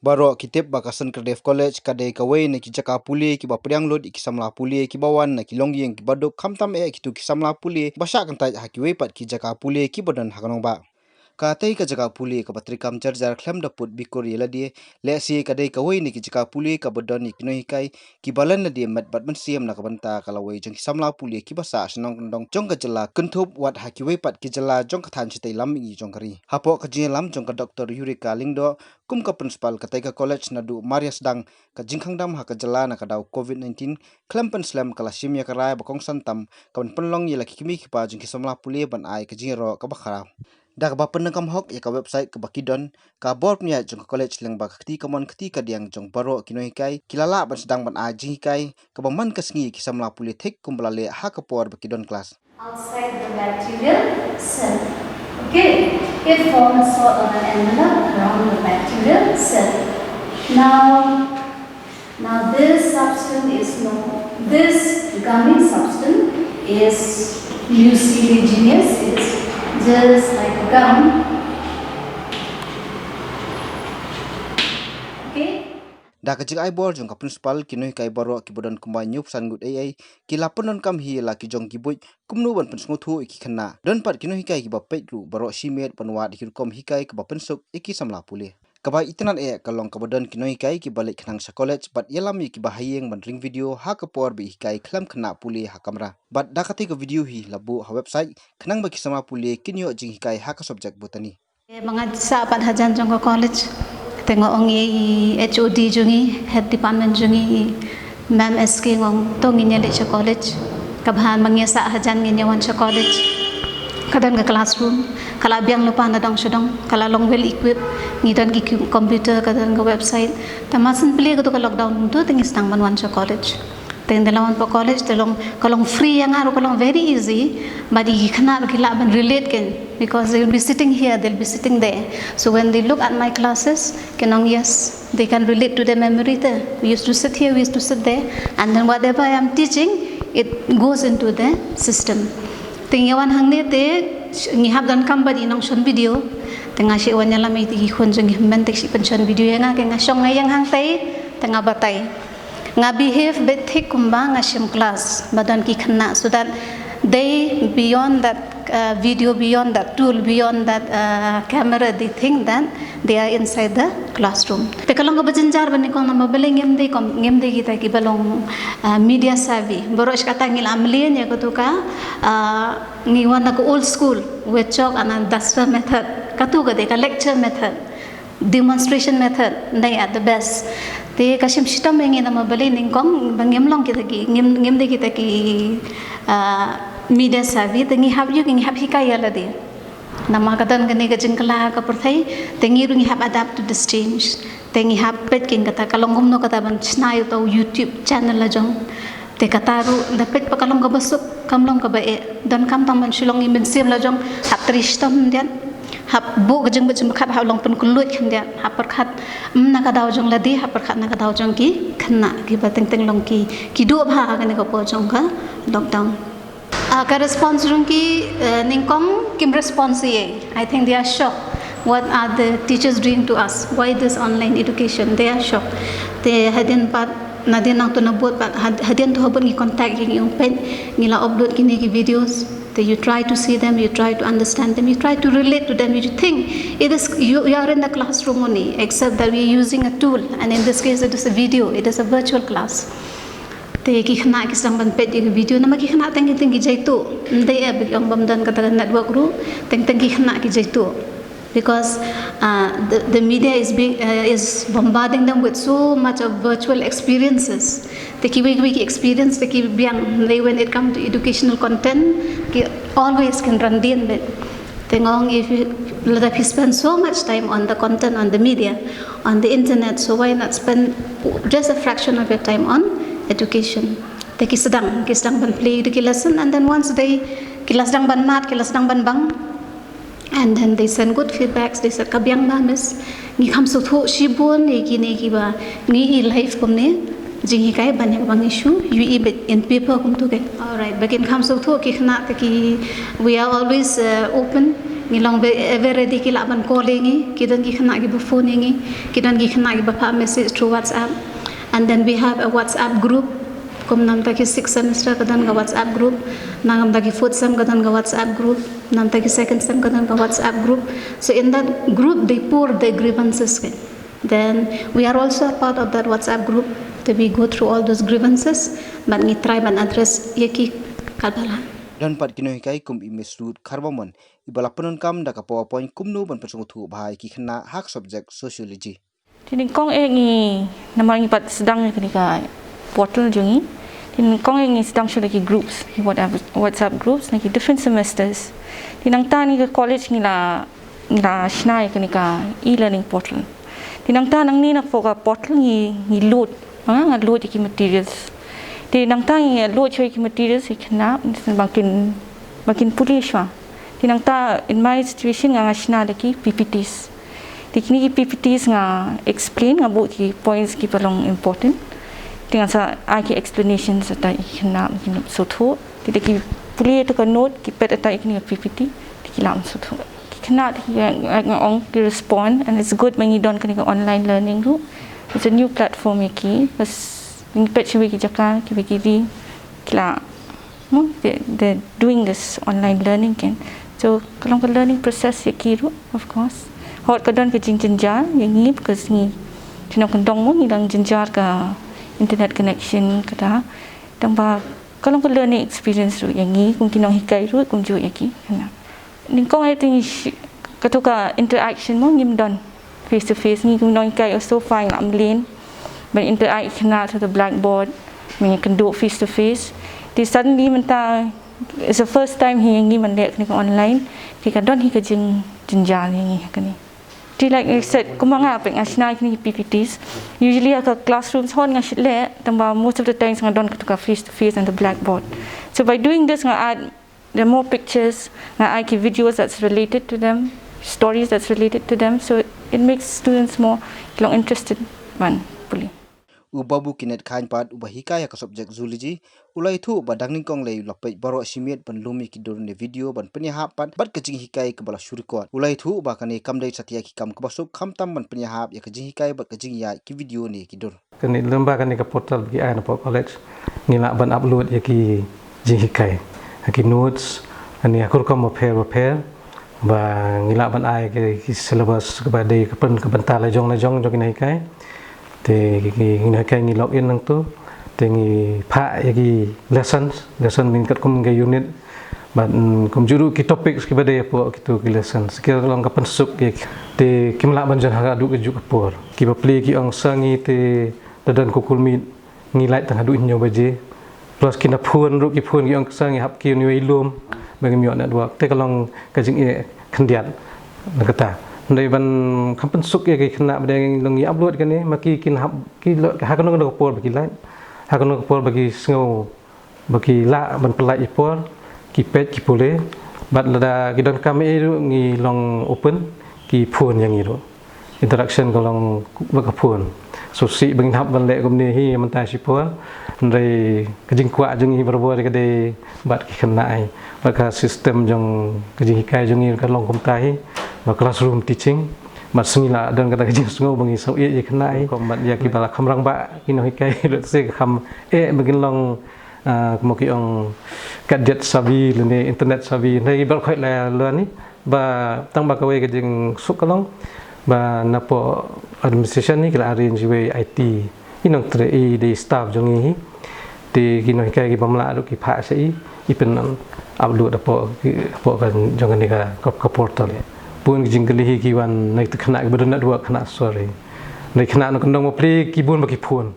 Baro kitip baka Sankardev College kadai kawai na ki jaka puli ki ba priang lot ki samla puli ki bawan na ki longyeng ki badok kamtam ki tu ki samla puli basha kan tai hakiwe pat ki jaka puli ki bodan hakanong ba. Ka tai ka jaka puli ka patrikam jarjar klem daput bikor yela die le si kadai kawai ni ki jaka puli ka bodan ni kino hikai ki balan na die mat bat man siam na ka banta kalawai jong ki samla puli ki basa senong kendong jong ka jela kentup wat hakiwe pat ki jela jong ka than chitai lam i jong kari hapo ka jing lam jong ka Dr. Yurika Lingdo kum ka principal ka tai ka college na du Marias dang ka jingkhangdam ha ka jela na ka daw COVID-19 klempen slam kala simya ka rai bakong santam ka penlong yela ki kimi ki pa jong ki samla puli ban ai ka jingro ka bakhara dak ba penengkam hok ya ka website ka bakidon ka board nya jong college leng ba khti kamon khti ka diang jong baro kino hikai kilala ban sedang ban aji hikai ka baman ka sngi ki samla puli thek kumbalale ha ka por bakidon class outside the bacterial cell. Okay, it forms a sort of an envelope around the bacterial cell. Now this substance is known. This gummy substance is mucilaginous. It's just like a gum. Okay. Da ka jing ai bor jong ka principal kino kai baro ki bodan kumba nyup san gut ai ki laponon kam hi la ki jong ki bui kumnu ban pensngo thu ki khana don pat kino hikai ki ba petlu baro simet panwa di kom hikai ki ba pensuk iki samla puli kaba itinan kalong ka bodan kino hikai ki balik khnang sa college bat yelam ki ba hayeng ban ring video ha ka por bi hikai khlam khana puli ha kamra bat da ka ti ka video hi labu ha website khnang ba ki samla puli kinyo jing hikai ha ka subject botani Mga sapat hajan jong college tengok ongi HOD jungi head department jungi ma'am SK ngong to nginya le cha college kabhan mangya sa hajan nginya wan cha college kadan ga classroom kala biang lupa na dong shodong kala long well equipped ngidan ki computer kadan ga website tamasan pili ga to lockdown to tingis tang man wan cha college teng dalawan po college kalong free yang aro kalong very easy but ikhna gila ban relate ken because they will be sitting here, they'll be sitting there. So when they look at my classes, yes, they can relate to the memory there. We used to sit here, we used to sit there, and then whatever I am teaching, it goes into the system. Tingyawan hang ne te ngihap dan kambadi nong shon video. Tengah si wan nyala mai ti khon jeng mentek si pension video yang nga kenga shong ngayang hang tai tengah batai. Nga behave betik kumba nga shim class badan ki khna so that they beyond that video, beyond that tool, beyond that camera, they think that they are inside the classroom. Te kalong ka bajanjar bani kong nama beleng ngem de kita ki balong media savvy. Boros kata ngil amlian ya kutuka ngiwan na ko old school with chalk and duster method. Katuka de ka lecture method, demonstration method, nay at the best. Te kasim sitam ngin nama beleng ningkong bangem long kita ki ngem de kita ki media savvy tengi hab hikaya la de nama kadan gane ga jingkala ka perthai tengi rungi hab adapt to this change tengi hab pet king kata kalongom no kata ban chnayo to YouTube channel la jong te kata ru da pet pa kalong ka basuk kamlong ka ba e dan kam tam man shilong imen sim la jong hab tristam dian hab bu ga jeng bachum khat hab long pen kulut khan dian hab perkhat na ka daw jong la di hab perkhat na ka daw jong ki khna ki ba teng teng long ki du bha ga ne ko po jong ka lockdown ka response ki ningkong kim response ye I think they are shocked what are the teachers doing to us why this online education they are shocked they hadin pat nadin nang to nabot pat hadin to habon ni contact yung pen ngila upload kini ki videos that you try to see them, you try to understand them, you try to relate to them, you think it is you are in the classroom only except that we are using a tool and in this case it is a video, it is a virtual class. Te ki khna ki sang ban pet video na maki khna teng ki jaitu ndai ab ang bamdan kata network ru teng ki khna ki jaitu because the media is bombarding them with so much of virtual experiences te ki wiki experience te ki biang when it come to educational content ki always can run din bit tengong if you spend so much time on the content on the media on the internet so why not spend just a fraction of your time on education. They sedang ban play the lesson and then once they sedang ban mat, sedang ban bang and then they send good feedbacks. They said kabyang ba miss ngi kham so tho shibon ni ki ba ngi life kum ne jing kai ban yak bang issue you in paper kum to get all right begin kham so tho ki khna ki we are always open ngilong ever ready kila ban calling kidan gi khana gi phone ngi kidan gi khana gi ba message through WhatsApp. And then we have a WhatsApp group. Kum nam taki 6th semester kadan ga WhatsApp group, nam taki 4th sem kadan ga WhatsApp group, nam taki 2nd sem kadan ga WhatsApp group. So in that group they pour their grievances. Then we are also a part of that WhatsApp group. Then we go through all those grievances, but we try and address yaki kalbala. Dan pat kino hikai kum imisrut karbamon ibala penunkam da ka PowerPoint kumnu ban pasung thu bahai ki khna hak subject sociology. Jadi kong ngi namang pat sedang ni ka portal jungi. Tin kong ngi sedang show lagi groups, WhatsApp groups lagi different semesters. Tinang ta ni ka college nila shnai ka e-learning portal. Tinang ta nang ni nak foka portal ni load, load ki materials. Tinang ta ni load show ki materials ikna makin pulish wa. Tinang ta in my situation nga shna lagi PPTs. Tikni PPTs nga explain nga bu ki points ki palong important. Dengan sa aki explanations ata ikna so tho. Tidaki puli to ka note ki pet ata ikni PPT dikilam so tho. Kena ong ki respond, and it's good when you don't kena online learning ru. It's a new platform ki pas ning pet chwi ki jaka ki di kila they're doing this online learning kan. So kalau ka learning process ki ru of course. Hot kadon ke jenjar yang ni because ni kena kendong mo ni lang jenjar ka internet connection kata tambah kalau ke learning experience ru yang ni kung kinong hikai ru kung jo yaki kana ning kong I think kato ka interaction mo ngim don face to face ni kung nong hikai also fine am lane but interact kana to the blackboard when you can do face to face di suddenly menta it's the first time he ngi man lek ni online ki kadon hi ka jenjar ni kani. Like I said, kumanga peng asna ni PPTs. Usually aka classrooms hon nga shile, tamba most of the times nga don ka face to face on the blackboard. So by doing this nga add there are more pictures, nga add videos that's related to them, stories that's related to them. So it makes students more interested man puli. Ubabu kinet khain pat ubahika ya ka subject zoology ulai thu badang ning kong lei lopai baro simiet ban lumi ki dorne video ban penya hap pat bat kajing hikai ke bala shurikot ulai thu ba kane kamdai satia ki kam kabasuk khamtam ban penya hap ya kajing hikai bat kajing ya ki video ni ki dor kani lemba kani ka portal ki ai na college ngila ban upload ya ki jing hikai ki notes ani akur kam prepare ba ngila ban ai ki syllabus ke badai ke pen ke bentar lajong jong ni hikai te ngi kai ngi login nang tu te ngi pha yagi lesson min kat kum ngai unit ban kum juru ki topics ki bade po kitu ki lesson sekira long ka pensuk ki te kimla ban jan ha du ke ju kapor ki ba play ki ong sangi te dadan ko kulmi ngi lai tang adu nyo baje plus ki na phun ru ki phun ki ong sangi hap ki ni ilum bang mi on network te kalong ka jing e khandiat nakata Ndai ban kampen suk ya ke kena bade longi upload kan ni maki kin hab ki ha kan no por bagi lai ha kan no por bagi sngau bagi la ban pelai por ki pet ki pole bat lada ki don kam e ngi long open ki phone yang ni ro interaction kolong bak phone so si bang hab ban le kom ni hi man ta si por ndai kajing kwa jeng hi berbo de kade bat ki kena ai baka system jong kajing kai jong ni ka long kom tai classroom teaching mat sengila dan kata kajing sungo bangi sau ye kenai kombat ya ki bala khamrang ba kino hikai let se kham begin long mo ki ong gadget savvy le internet savvy nei bal khoi la ni ba tang ba kawe kajing sukalong ba napo administration ni kala arrange we IT inong tre de staff jongi hi ti kino hikai ki bamla ru ki pha sei ipen upload apo kan jongan ni ka portal pun jingkeli ki wan naik kena berna dua kena sorry naik kena nak ndong play kibun bagi phone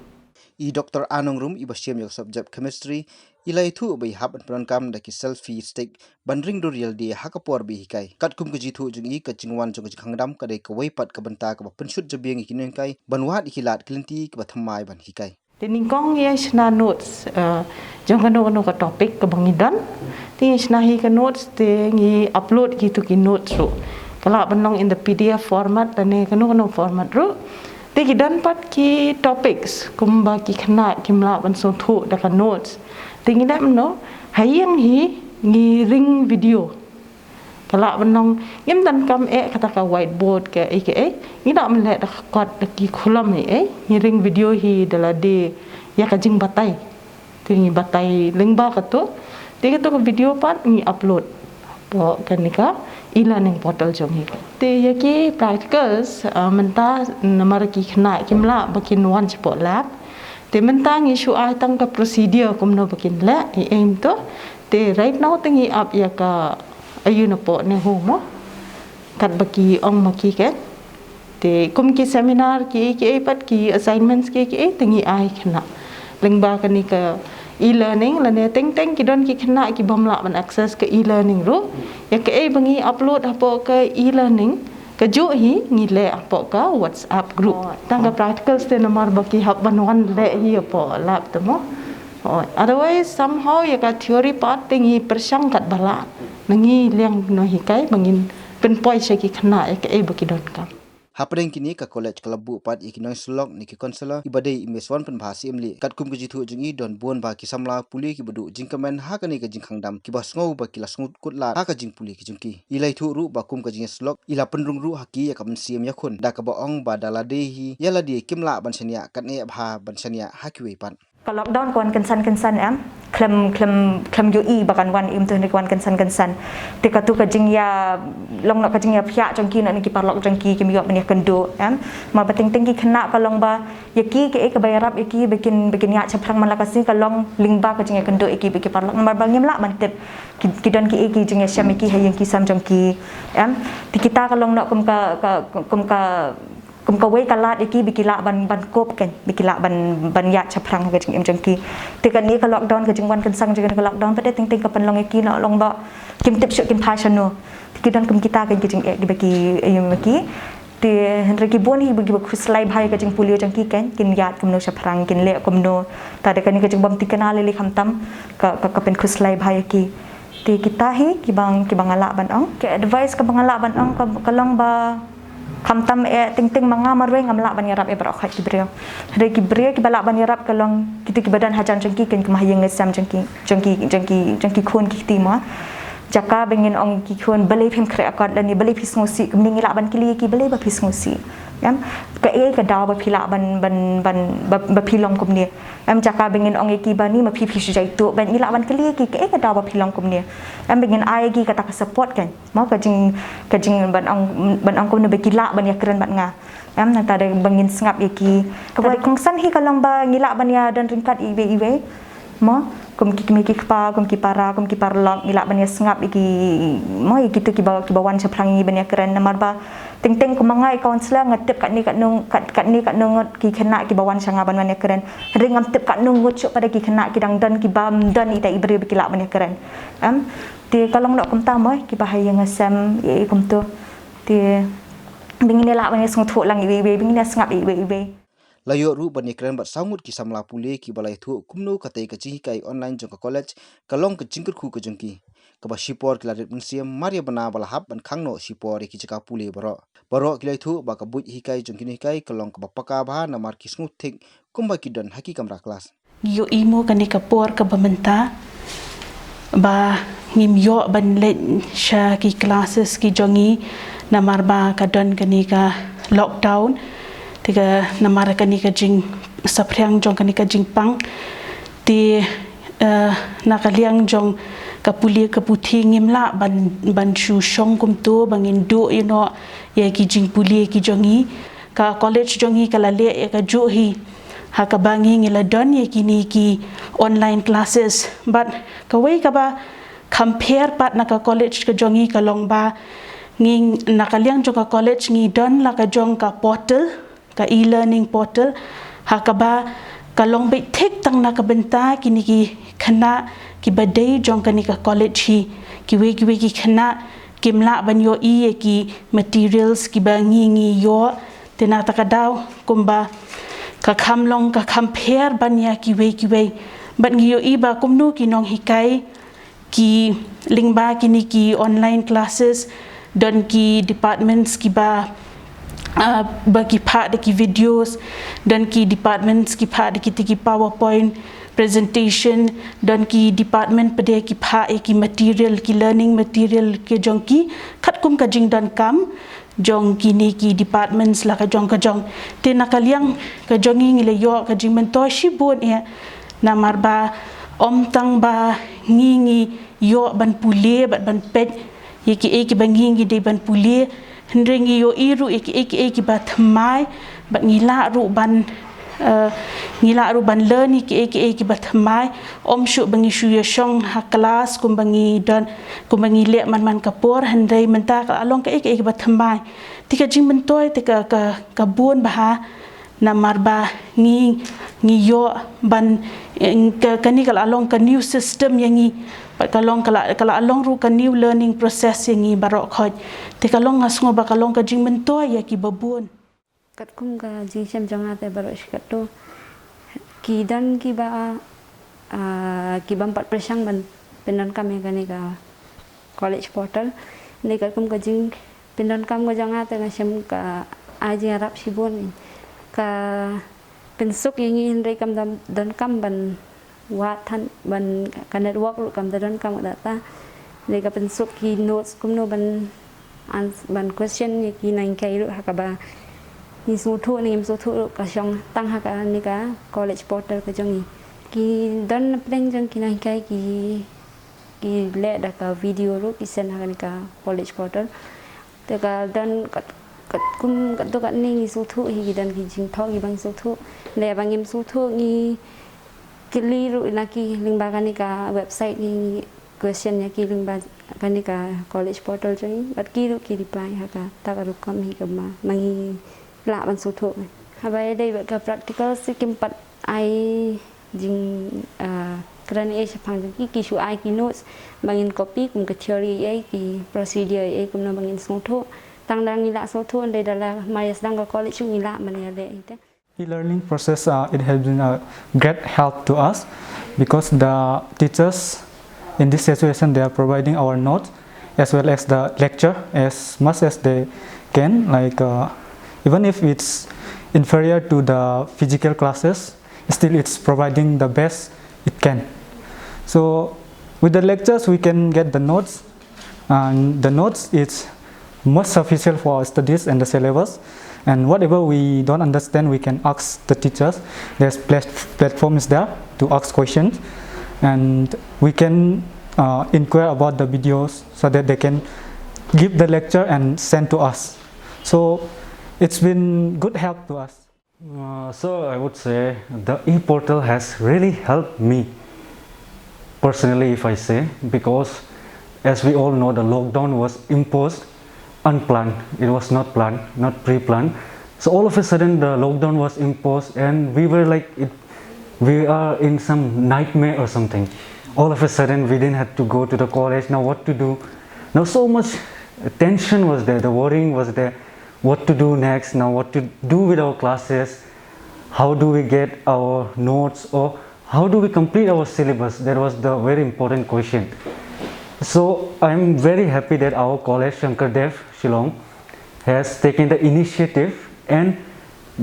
I Dr. Anong Rum ibasiam yak subject chemistry ilai thu bai hab an kam da ki selfie stick bandring do real di hakapor bi hikai kat kum ji thu jing I ka chingwan jong ji khangdam ka dei ka wei pat ka banta ka penshut jabeng ki nen kai banwat ikilat Lynti ka thamai ban hikai Tening kong ye shna notes jong kano ka topic ka bangidan ting shna hi ka notes te ngi upload ki tu ki notes ro kalau benong in the PDF format dan ni kanu format ru tegi dan pat ki topics kumba ki khna kimla ban so thu da ka notes tingi dam no hayang hi ngi ring video Kalau benong ngim dan kam kata ka whiteboard ke ngira melihat kat lagi kolam ngiring video hi dalade ya kajing batai tingi batai lengba katu dia tu video pat ni upload po kan nika e-learning portal jong hi te yaki practicals menta namar ki khna kimla bakin wan sport lab te menta ngi shu ai tang ka procedure kumno bakin la aim to te right now tingi up ya ka ayun po ne humo kat baki ong maki ke te kum ki seminar ki pat ki assignments ki tingi ai khna lengba kan ni ka e-learning la ne teng ki don ki khna ki bomla ban access ke e-learning ru ya ke bangi upload apo ke e-learning ke ju hi ngi le apo ka WhatsApp group tang ka practicals te nomor baki hab ban wan le hi apo lab temo otherwise somehow ya ka theory part tingi persangkat bala nangi liang no hikai bangin penpoi seki khna ya ke baki don kam Hapreng kini ka college kalabu pat ikinoi slok niki konsela ibadei imeswan pen bahasi imli kat kum kejitu jungi don bon ba ki samla puli ki bedu jingkamen ha kani ka jingkhangdam ki basngau ba ki lasngut kutla ha ka jing puli ki jingki ilai thu ru ba kum ka jing slok ila penrung ru haki ya kam siam yakhun da ka ba ong ba dalade hi yala di kimla bansania kan e bha bansania hakiwe pan Ka lockdown kon kensan klem yo i bakan wan im tu ni wan kensan tika tu ka jingya long nak ka jingya phya jongki nak ni ki parlok jongki ki miyo bani kendo ma bating tingki khna ka long ba yaki ke bayarap yaki bikin ya chaplang malakasi ka long lingba ka jingya kendo iki biki parlok nomor bangim la mantep ki don ki jingya syamiki hayang ki sam jongki ti kita ka long nak kum ka wei kalat iki bikila ban kop kan bikila ban ya chaprang ka jing jengki tikan ni ka lockdown ka jingwan kan sang jing ka lockdown pada ting ka panlong iki na long ba kim tip syuk kim phashano tikidan kum kita kan jing baki ayumaki ti henry ki bon hi bagi khuslai bhai ka jing pulio jengki kan kin yat kumno chaprang kin le kumno ta de kan ka jing bam tikana le khamtam ka pen khuslai bhai ki ti kita hi ki bang ala ban ong ke advice ka bang ala ban ong ka long ba kamtam ting manga marwe ngamla ban yarap barok khat kibriyo hade kibriyo ki balak ban yarap kalong kitu ki badan hajan jengki ken kemahayeng ngesam jengki khon ki tima jaka bengin ong ki khon balai phim khre akad dan ni balai phis ngosi kemning la ban kili ki balai ba phis ngosi yam ka ka daw ba phila ban ba philong kumni jaka bengin ong ki bani ma phi jaitu ban ila ban kili ki ka daw ba philong kumni bengin ai ki kata ka support kan mau ka jing ban ong kumni ba kila ban ya keren ban nga na ta de bengin sngap ki ka ba kongsan hi kalong ba ngila ban ya dan ringkat iwe mo kum ki parlok ngila ban ya sngap iki mo iki tu ki bawan chaprangi ban ya keren namar ba ting kumangai kaunselor ngetip kat ni kat nung ki kena ki bawan sanga ban ya keren ring ngetip kat nung ngucuk pada ki kena ki dang dan ki bam dan ida ibri bikila ban ya keren ti kalong nak kum tamoi ki bahaya ngasam kum tu ti bingin la ban ya sung thu lang iwe bingin ya sngap iwe layo ru ban ekran bat sangut ki samla pule ki balai thu kumno katai ka chi kai online jong ka college kalong ka jingkur khu ka jongki ka ba shipor ki ladet munsiam maria bana bala hab ban khangno shipor ki chaka pule baro ki lai thu ba ka buj hi kai jongki ni kai kalong ka ba paka ba na mar ki snu thik kumba ki don haki kamra class yo imo ka ni ka por ka bamenta ba ngim yo ban le sha ki classes ki jongi na mar ba ka don ka ni ka lockdown tiga namara kani ka jing sapriang jong kani ka jing pang ti nakaliang jong kapuli kaputhi ngimla ban shu shong kum to bangin do ye ki jing puli ki jongi ka college jongi kala le ka ju hi ha ka bangi ngila don ye kini ki online classes but ka wei ka ba compare pat na ka college ka jongi ka long ba nging nakaliang jong ka college ngi don la ka jong ka portal ka e-learning portal hakaba kalong be thik tang na ka benta kini ki khana ki badai jong kani ka college hi ki we ki khana kimla ban yo e ki materials ki bangi yo tena ta ka daw kumba ka khamlong ka compare ban ya ki we ban yo e ba kumnu ki nong hikai ki lingba kini ki online classes dan ki departments ki ba bagi part de ki videos dan ki departments ki part de ki PowerPoint presentation dan ki department pede ki pha ki material ki learning material ke jong ki khat kum ka jing dan kam jong kini ki departments la ka jong te nakaliang ka jongi ngile yo ka jing mentor shibon ya namar ba om tang ba ngi yo ban pule ban pet ki bangi de ban pule hendring yo iru ki ba thmai ba ngila ru ban learn ki ba thmai om shu bangi shu ya shong ha class kum bangi le man kapor hendrai menta ka along ki ba thmai tika jing mentoi tika ka bon ba namar ba ngi yo ban kani kala along ka new system yangi kalong kala along ru ka new learning process yangi barok khoj te kalong ngasngo ba kalong ka jing mentoi ya ki babun kat kum ka jing sem janga te barok shikat to ki dan ki ba ki bampat presang ban penon kami kani ka college portal ni kat kum ka jing penon kam go janga te ngasem ka aji arab sibon ka pensuk yangi hindai kam dan kam ban wa than ban ka network ru kam dan kam data le ka pensuk ki notes kum no ban question ye ki nang kai ru hakaba ni su thu ka shong tang ha ka ni ka college portal ka jongi ki dan pleng jong ki nang kai ki le da ka video ru ki sen ha ni ka college portal te ka dan kum kat to kat ni su thu hi dan ki jing thong ki bang su thu le bang im su thu ni kili ru na ki lingba ka ni ka website ni question ya ki lingba ka ni ka college portal jong bat ki ru ki reply ha ka ta ka ru kam hi ka ma mangi la ban su thu ha bai dei ka practical si kim pat ai jing kerana ai sepang ki su ai ki notes bangin copy kum ka theory ai ki procedure ai kum na bangin su thu tang dang ila so thu de dala mai sedang ka college ila mane de ite e-learning process it has been a great help to us because the teachers in this situation they are providing our notes as well as the lecture as much as they can, like even if it's inferior to the physical classes, still it's providing the best it can. So with the lectures we can get the notes, and the notes is much sufficient for our studies and the syllabus, and whatever we don't understand we can ask the teachers. There's platforms there to ask questions, and we can inquire about the videos so that they can give the lecture and send to us. So it's been good help to us. So I would say the e-portal has really helped me personally, if I say, because as we all know, the lockdown was imposed unplanned. It was not planned, not pre-planned. So all of a sudden the lockdown was imposed and we were like, we are in some nightmare or something. All of a sudden we didn't have to go to the college. Now what to do? Now so much tension was there, the worrying was there. What to do next? Now what to do with our classes? How do we get our notes, or how do we complete our syllabus? That was the very important question. So I'm very happy that our college, Sankardev, Shillong, has taken the initiative and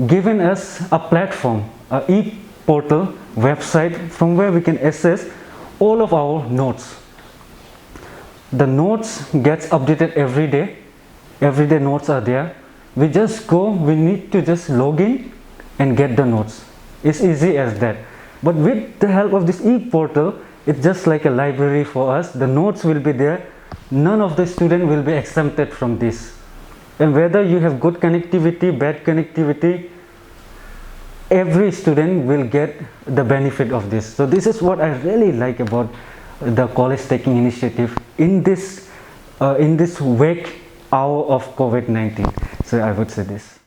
given us a platform, a e-portal website from where we can access all of our notes. The notes gets updated every day. Everyday notes are there. We just go, we need to just log in and get the notes. It's easy as that. But with the help of this e-portal, it's just like a library for us. The notes will be there. None of the students will be exempted from this. And whether you have good connectivity, bad connectivity, every student will get the benefit of this. So this is what I really like about the college taking initiative in this wake hour of COVID-19. So I would say this.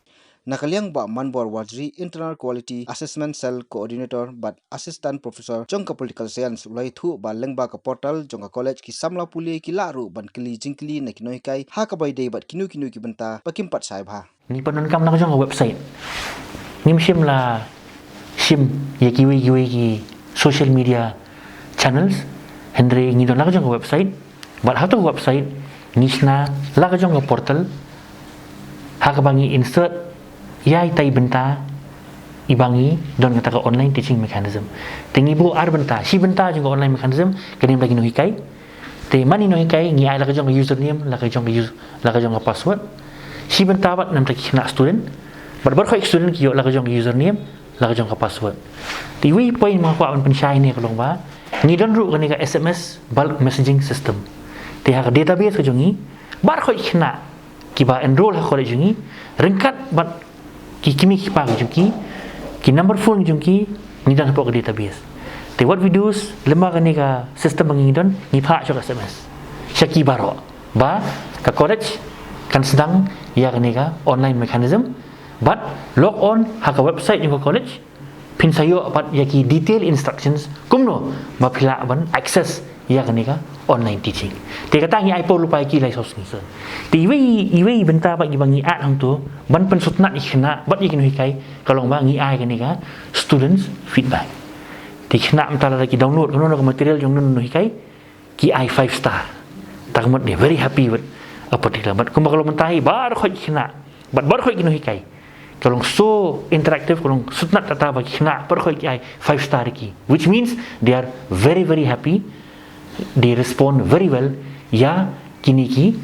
Nakaliang ba Manbor Wajri Internal Quality Assessment Cell Coordinator but Assistant Professor Jongka Political Science ulai thu ba lengba ka portal Jongka College ki samla puli ki laru ban kili jingkli na kinoi kai ha ka bai dei bat kinu ki benta pakim pat sai bha ni panon kam na jong website nim sim la sim ye kiwi ki social media channels hendre ngi don la jong website but how to website ngisna la jong portal ha ka bangi insert yai tai benta ibangi don kata online teaching mechanism tengi bu ar benta si benta jung online mechanism kini lagi no hikai te mani no hikai ngi ai la ka jong username la ka jong password si benta bat nam tak kena student bar khoi student ki yo la ka jong username la ka jong password ti wi point ma kwa pen shai ni kalong ba ni don ru kani ka SMS bulk messaging system te ha database ka jongi bar khoi kena ki ba enroll ha khoi jongi rengkat bat ki kimi ki pa jongi ki number phone jongi ni dan pok database te what we do is lemah kani ka system bangi don ni pha cho SMS syaki baro ba ka college kan sedang ya kani ka online mechanism but log on ha ka website ni ka college pin sayo pat ya ki detail instructions kumno ma phila ban access ya kani ka online teaching te kata ngi ipo lupa ki lai sos ni sir ti iwi benta ba gi bangi at hang tu ban pen sutna ikhna bat yi kini kai kalong ba ngi ai kani ka students feedback ti khna mtala lagi download kono no material jong no kai ki ai 5 star tak mat dia very happy with a particular but kalau mentai bar khoi khna bar khoi kini kai kalong so interactive kalong sutna tata ba khna par khoi ki ai 5 star ki which means they are very very happy. They respond very well ya kini ki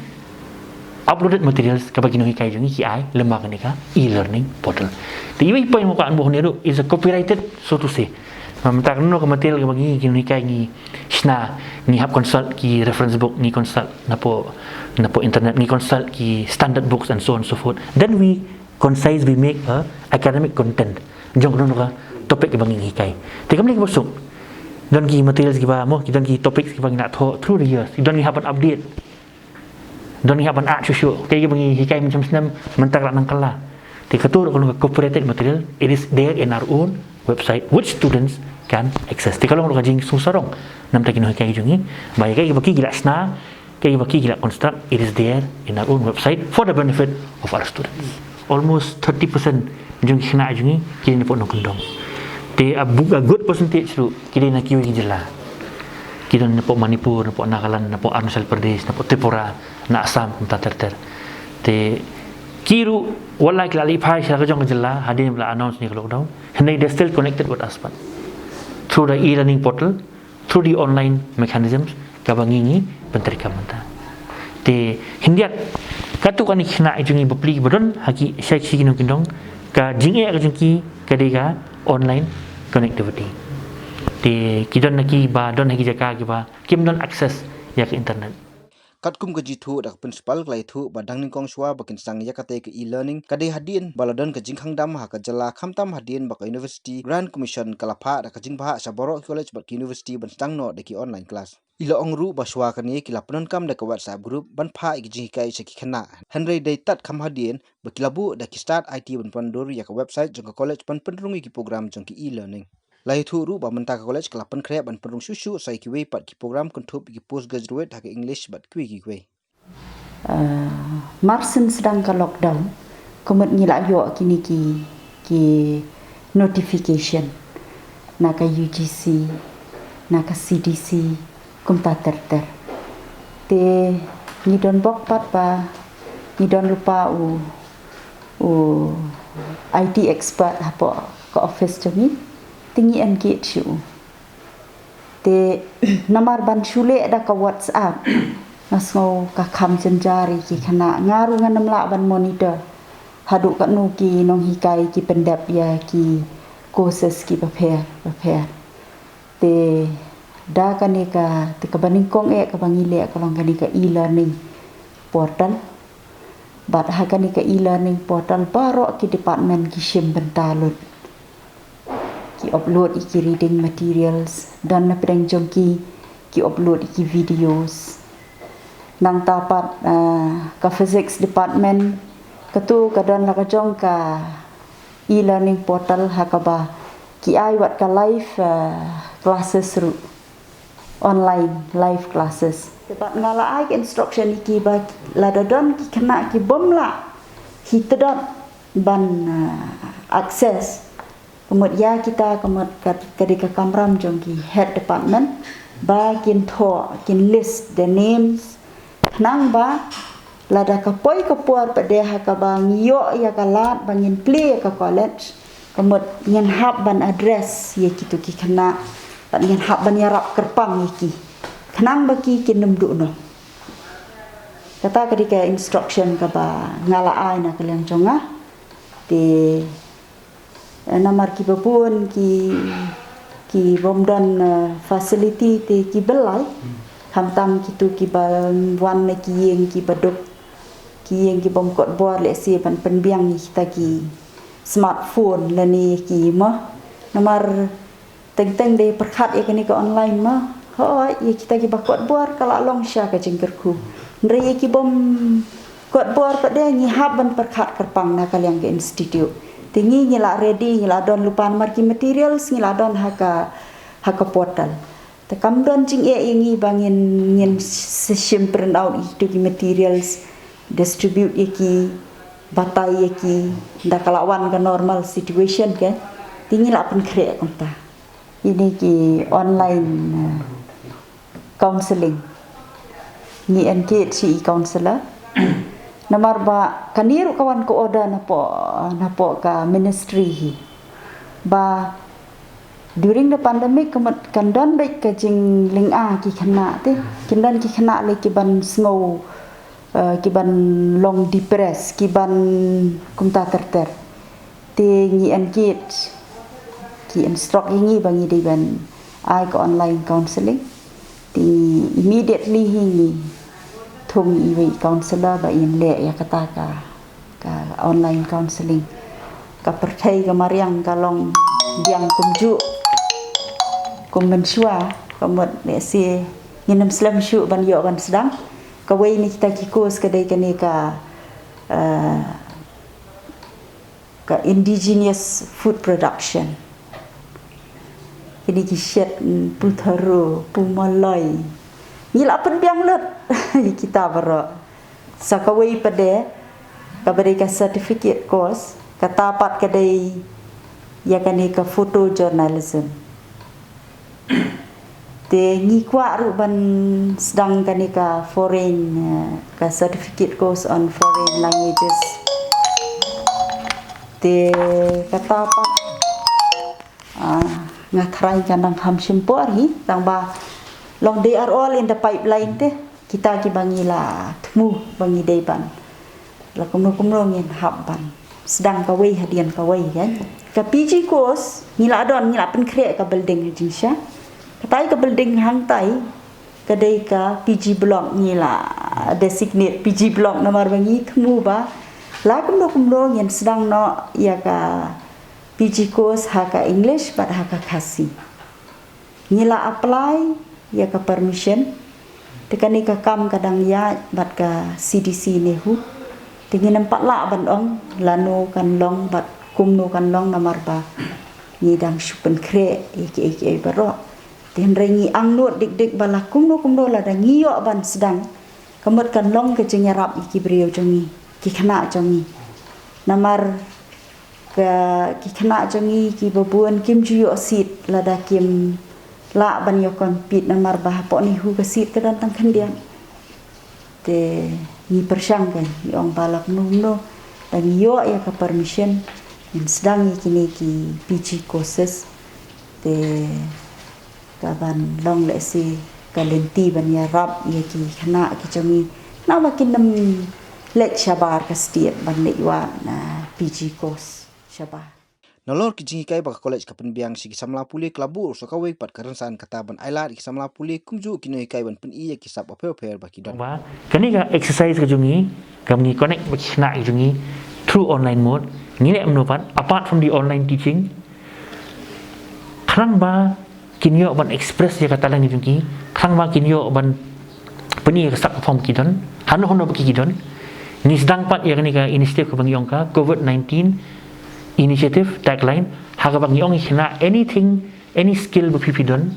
uploaded materials ka bagi noi kai jongi ki ai lemah ni ka e-learning portal ti wi point mo ka an bo ni ru is a copyrighted so to say mamta kan no ka material ka bagi kini kai ni sna ni hab consult ki reference book ni consult napo internet ni consult ki standard books and so on so forth then we concise we make a academic content jong no ka topik ka bagi kai ti kam ni ka bosuk don ki materials ki ba mo ki don ki topics ki bang nak through the years don ni haban update don ni haban a chu kai bang hikai macam senam mentak nang kala ti katur kalau cooperated material it is there in our own website which students can access ti kalau ka jing susarong nam takin hikai jungi bai kai baki gila sna kai baki gila construct it is there in our own website for the benefit of our students almost 30% jungi khna jungi kini pon kondong te a good percentage tu kini nak kiwi jela kita napo Manipur napo Nagaland napo Arunachal Pradesh napo Tripura na Assam ta ter te kiru walai klali phai sa ka jong jela hadin bla announce ni lockdown and they still connected with us but through the e-learning portal through the online mechanisms ka bangingi penterika manta te hindiat katu kan khna ijungi bapli bodon haki sai sigino kindong ka jinge ka jingki kadega online connectivity di kita nak ba don hagi jaka ki ba kim don access ya ke internet katkum ka jithu dak principal klai thu badang ning kong shwa bakin sang ya kate ke e-learning kade hadin baladon ka jingkhang dam ha ka jala khamtam hadin ba ka university grand commission kalapha dak jingba saboro college ba university ban stang no de ki online class ilo ongru ba shwa ka ni ki lapnon kam de ka whatsapp group ban pha ig jing kai se ki khana henry dei tat kham hadin ba kilabu da ki start it ban pandor ya ka website jong ka college pan penrungi ki program jong ki e-learning lai thu ru ba menta ka college kalapan khre ban penrung shushu sai ki we pat ki program kontup ki postgraduate ha ka english bat kwi ki we marsen sedang ka lockdown komet ngila yo kini ki notification na ka UGC na ka CDC kumta ter te ni don bok pat ba ni don lupa u IT expert hapo ka office jami tinggi engage you te namar ban shule da ka WhatsApp nasngo ka kham jenjari ki khana ngaru nganam la ban monitor hadu ka nu ki nong hikai ki pendap ya ki courses ki prepare te da kanika te ka baning kong ka bangile ka long kanika e-learning portal bat ha kanika e-learning portal baro ki department ki shim bentalut ki upload iki reading materials dan na pedang jongki ki upload iki videos nang tapat ka physics department katu kadon la ka jong ka e-learning portal hakaba ki ai wat ka live classes ru online live classes tepat ngala ai instruction iki ba la don ki kena ki bomla hitedot ban access kemudian kita ketika kamram jongki head department ba kin list the names nang ba lada ka puar pada ha ka bang yo ya ka lat bangin play ka college Kemud ngan hab ban address ye kitu ki kena ban ngan hab ban yarap kerpang iki. Kenang bagi kinum du no. Kata ketika instruction ka ba ngala ai na kalian jonga di namar ki babun ki bomdan facility te ki belai hamtam kitu ki ba wan na ki yeng ki baduk ki yeng ki bom kot bor le si ban penbiang ni kita ki smartphone la ni ki ma namar teng de perkhat ye kini ke online ma hoi ye kita ki ba kot bor kala long sha ka jingkerku ndre ki bom kot bor pada ni hab ban perkhat kerpang na kalian ke institute tingi ngila ready ngila don lupan marki materials ngila don haka portal te kam don jing e ingi bangin ngin session print out itu ki materials distribute ki batai ki nda kalawan ke normal situation ke tingi la pen kre konta ini ki online counseling ni engage si counselor nomor ba kaniru kawan ko oda napo ka ministry hi ba during the pandemic kan don baik ka jing ling a ki khana te kindan ki khana le ki ban snow ki ban long depress ki ban kumta terter te ni engage ki instruct ngi bangi de ban ai ko online counseling ti immediately hi thum iwi counselor ba in le ya kata ka online counseling ka perthai ka mariang ka long yang kumju kum mensua kamot le si nginam slam shu ban yo ban sedang ka wei ni kita ki kos ka dei ka ni ka indigenous food production kini ki shet putharu pumalai ni la pen biang lut kita baro sakawai pade kabari ka certificate course kata pat kadai ya kani ka photojournalism te ngi kwa ru ban sedang kani ka foreign ka certificate course on foreign languages te kata pat ngatrai kanang ham simpor hi tang ba long they are all in the pipeline te kita ki bangila tmu bangi deban la kumno ngin habban sedang ka wei hadian ka wei kan ka PG course ngila don ngila pen kre ka building jinsha katai ka building hang tai ka dei ka PG block ngila designate PG block nomor bangi tmu ba la kumno ngin sedang no ya ka PG course haka English but haka khasi ngila apply ya ka permission tekani ka kam kadang ya bat ka CDC nehu tingin nampak la ban ong lanu kan long bat kumno kan long namar ba ni dang supen kre iki baro tin rengi ang not dik bala kumno la dang ngiyo ban sedang kamot kan long ke jengarap iki brio jongi ki khana jongi namar ka ki khana jongi ki babuan kim juyo sit lada kim la ban yo kompit namar bah po ni hu kasit ka dan tang khandian te ni persang kan yong balak no dan yo ya ka permission in sedang kini ki PG courses te ka ban long le si ka Lynti ban ya rap ye ki khana ki chami na ba kinam lek shabar ka stiet ban le wa na PG course shabar Nolor ki Jingìaid baka college ka penbiang si kisamla puli klabu so kawai pat karansan kata ban ailat kisamla puli kumju kinoi kai ban pen iya kisap oper baki don ba kani ka exercise ka jungi kamni connect baki na jungi through online mode ni le amnopat apart from the online teaching khrang ba kinyo ban express ya kata lang jungi khrang ba kinyo ban peni ka sak form kidon hanu hono baki kidon ni sedang pat ya kani ka initiative ka bang yongka COVID-19 initiative tagline haga bang yong hina anything any skill bupipidon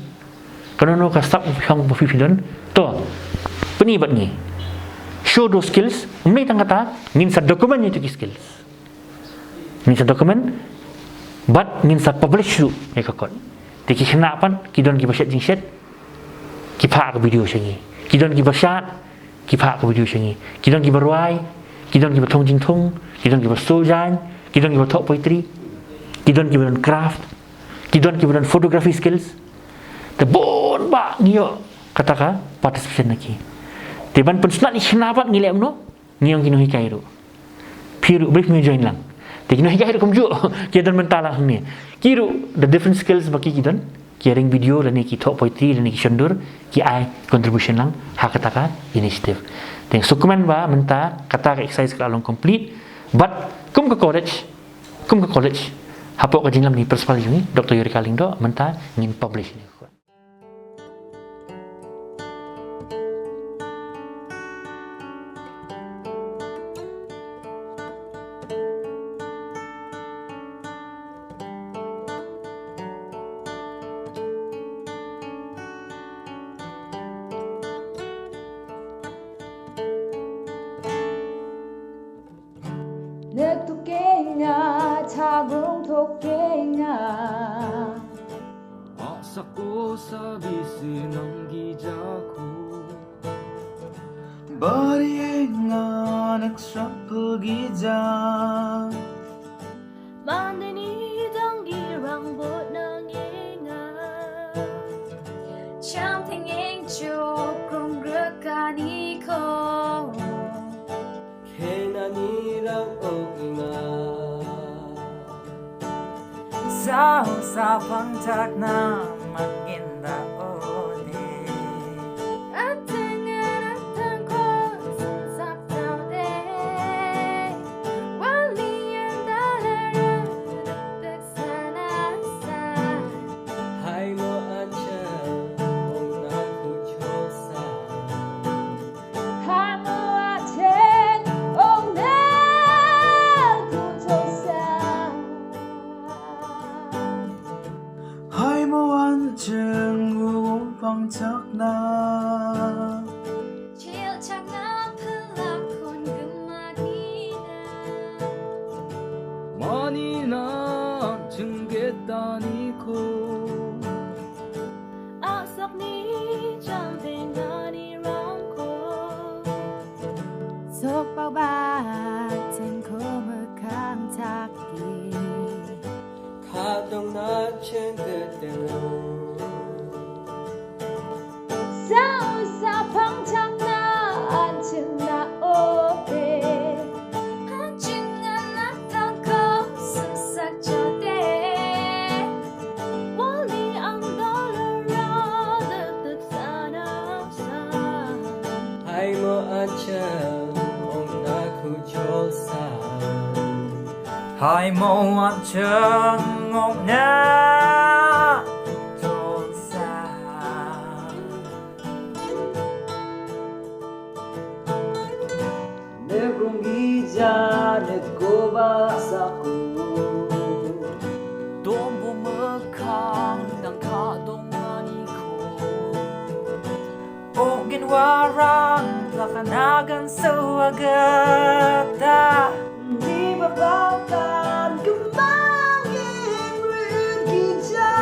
kanono ka sap hang bupipidon to peni bat ni show those skills umni tang kata min sa document itu skills min sa document but min sa publish lu e ka kon te ki hina pan ki don ki bashat jing shet ki pha ka video shangi ki don ki bashat ki pha ka video shangi ki don ki barwai ki don ki bathong jing thong ki don ki baso jan ki don ki bathok poetry Kidon craft, kidon photography skills. The bon ba ngio kataka participation lagi. Teban pun snat ni senapat ngilem no ngiong kino hikai ru. Piru brief me join lang. Te kino hikai ru kumju kidon mentala ni. Kiru the different skills baki kidon. Kiaring video dan ki top poetry dan ki shandur ki ai contribution lang hakataka initiative. Teng sukuman ba menta kata exercise kalau complete but kum ke college hapok ke jinglam ni principal ni Dr. Yuri Kalindo menta ngin publish ni. Nektukenya tagung tokenya Asako sabisi nanggi jaku Barienga naksapul gija Mandini dangi rangbot nangenga Cham tengeng chok krong rekani ko Kena nilang oginga Sao sa pangtak na maginda ode Atengan atang ko sunsak tau de Walian dalera dapet sana sa Hai mo ancha ong naku chosa Hai mo aten ong naku chosa Hai mo anchang upang takna Chill chak na pelakon gemadina Manina jenggetani ko Asak ni jumping nani rangko Sok bao bạc trên khô mơ khang taki Kadang na jenggetelo Sao sa phang chak na an chừng na ope An chừng na nát tang ko sum sak cho te Wali ang dollar ra được sana sa Hai mo anchang ong naku chosa Hai mo anchang ong na chosa Negrong gija negoba saku Tombo mekang nang kadong maniko O ginwarang lakanagan sa wagata Di babakan kumangin rin gija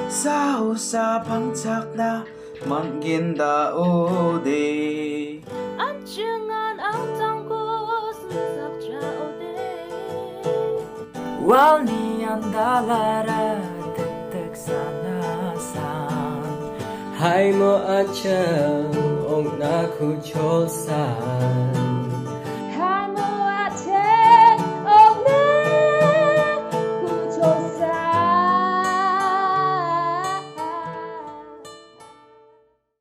Sa usapang takna manginda ode An chừng ang tang ko sum sak cha ote Wal ni andalara tek sana san Hai mo anchang ong naku chosan